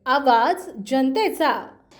आवाज जनतेचा।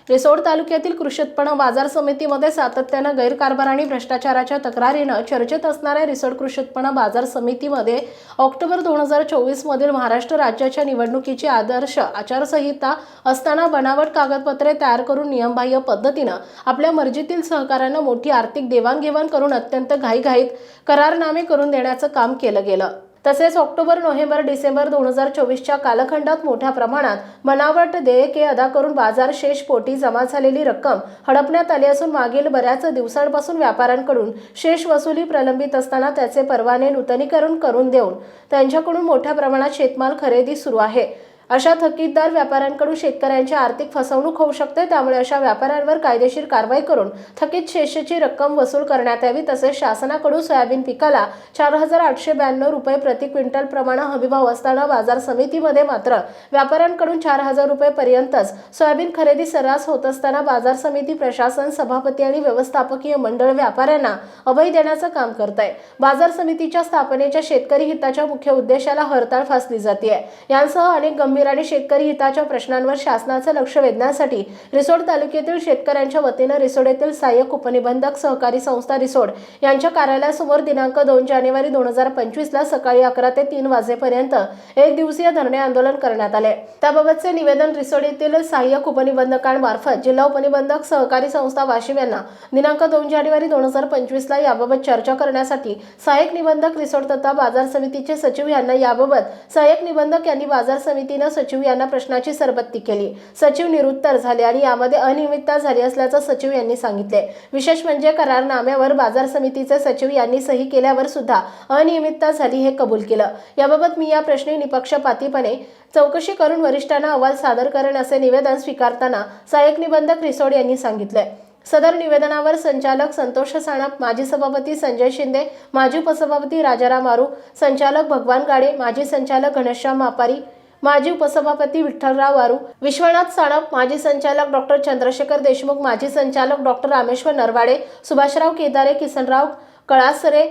रिसोड तालुक्यातील कृषी उत्पन्न बाजार समितीमध्ये सातत्यानं गैरकारभार आणि भ्रष्टाचाराच्या तक्रारीनं चर्चेत असणाऱ्या रिसोड कृषी उत्पन्न बाजार समितीमध्ये ऑक्टोबर 2024 मधील महाराष्ट्र राज्याच्या निवडणुकीची आदर्श आचारसंहिता असताना बनावट कागदपत्रे तयार करून नियमबाह्य पद्धतीनं आपल्या मर्जीतील सहकाऱ्यांना मोठी आर्थिक देवाणघेवाण करून अत्यंत घाईघाईत करारनामे करून देण्याचं काम केलं गेलं। तसेच ऑक्टोबर, नोव्हेंबर, डिसेंबर 2024च्या कालखंडात मोठ्या प्रमाणात बनावट देयके अदा करून बाजार शेष पोटी जमा झालेली रक्कम हडपण्यात आली असून मागील बऱ्याच दिवसांपासून व्यापाऱ्यांकडून शेष वसुली प्रलंबित असताना त्याचे परवाने नूतनीकरण करून देऊन त्यांच्याकडून मोठ्या प्रमाणात शेतमाल खरेदी सुरू आहे। अशा थकीतदार व्यापाऱ्यांकडून शेतकऱ्यांची आर्थिक फसवणूक होऊ शकते, त्यामुळे अशा व्यापाऱ्यांवर कायदेशीर कारवाई करून थकीत शेषची रक्कम वसूल करण्यात यावी। तसेच शासनाकडून सोयाबीन पिकाला 4,892 रुपये प्रति क्विंटल प्रमाणे हमीभाव असताना बाजार समितीमध्ये मात्र व्यापाऱ्यांकडून 4,000 रुपये पर्यंतच सोयाबीन खरेदी सर्रास होत असताना बाजार समिती प्रशासन, सभापती आणि व्यवस्थापकीय मंडळ व्यापाऱ्यांना अभय देण्याचं काम करत आहे। बाजार समितीच्या स्थापनेच्या शेतकरी हिताच्या मुख्य उद्देशाला हरताळ फासली जाते। यांसह अनेक गंभीर आणि शेतकरी हिताच्या प्रश्नांवर शासनाचे लक्ष वेधण्यासाठी रिसोड तालुक्यातील शेतकऱ्यांच्या वतीने रिसोड येथील सहाय्यक उपनिबंधक सहकारी संस्था रिसोड यांच्या कार्यालयासमोर दिनांक 2 जानेवारी 2025 ला सकाळी 11 ते 3 वाजेपर्यंत एक दिवसीय धरणे आंदोलन करण्यात आले। त्याबाबतचे निवेदन रिसोड येथील सहाय्यक उपनिबंधकांमार्फत जिल्हा उपनिबंधक सहकारी संस्था वाशिम यांना दिनांक 2 जानेवारी 2025 ला याबाबत चर्चा करण्यासाठी सहाय्यक निबंधक रिसोड तथा बाजार समितीचे सचिव यांना याबाबत सहाय्यक निबंधक यांनी बाजार समितीने सचिव यांना प्रश्नाची सरबत्ती केली। सचिव निरुत्तर झाले आणि यामध्ये अनियमितता झाली असल्याचं सचिव यांनी सांगितले। विशेष म्हणजे करारनाम्यावर बाजार समितीचे सचिव यांनी सही केल्यावर सुद्धा अनियमितता झाली हे कबूल केलं। याबाबत मी या प्रश्नी निपक्षपातीपणे चौकशी करून वरिष्ठांना अहवाल सादर करेन असे निवेदन स्वीकारताना सहाय्यक निबंधक रिसोड यांनी सांगितले। सदर निवेदनावर संचालक संतोष साणप, माजी सभापती संजय शिंदे, माजी उपसभापती राजाराम आरू, संचालक भगवान गाडे, माजी संचालक घनश्याम मापारी, माजी उपसभापती विठ्ठलराव वारू, विश्वनाथ साणप, माजी संचालक डॉक्टर चंद्रशेखर देशमुख, माजी संचालक डॉक्टर रामेश्वर नरवाडे, सुभाषराव केदारे, किसनराव कळासरे,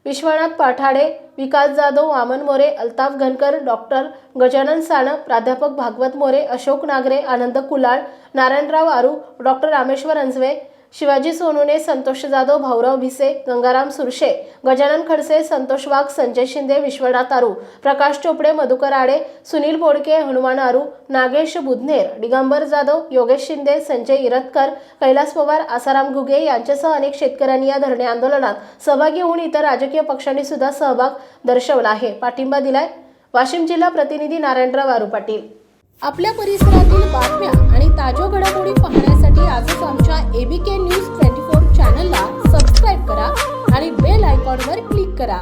विश्वनाथ पाठाडे, विकास जाधव, वामन मोरे, अल्ताफ घनकर, डॉक्टर गजानन साणप, प्राध्यापक भागवत मोरे, अशोक नागरे, आनंद कुलाळ, नारायणराव आरू, डॉक्टर रामेश्वर अंजवे, शिवाजी सोनूने, संतोष जाधव, भाऊराव भिसे, गंगाराम सुरशे, गजानन खडसे, संतोष वाघ, संजय शिंदे, विश्वनाथ आरू, प्रकाश चोपडे, मधुकर आडे, सुनील बोडके, हनुमान आरू, नागेश बुधनेर, दिगंबर जाधव, योगेश शिंदे, संजय इरतकर, कैलास पवार, आसाराम घुगे यांच्यासह अनेक शेतकऱ्यांनी या धरणे आंदोलनात सहभागी होऊन इतर राजकीय पक्षांनी सुद्धा सहभाग दर्शवला आहे, पाठिंबा दिलाय। वाशिम जिल्हा प्रतिनिधी नारायणराव आरू पाटील। आपल्या परिसरातील बातम्या आणि ताज्या घडामोडी पाहण्यासाठी आजच आमच्या ABK न्यूज 24 चॅनलला सबस्क्राईब करा आणि बेल आयकॉनवर क्लिक करा।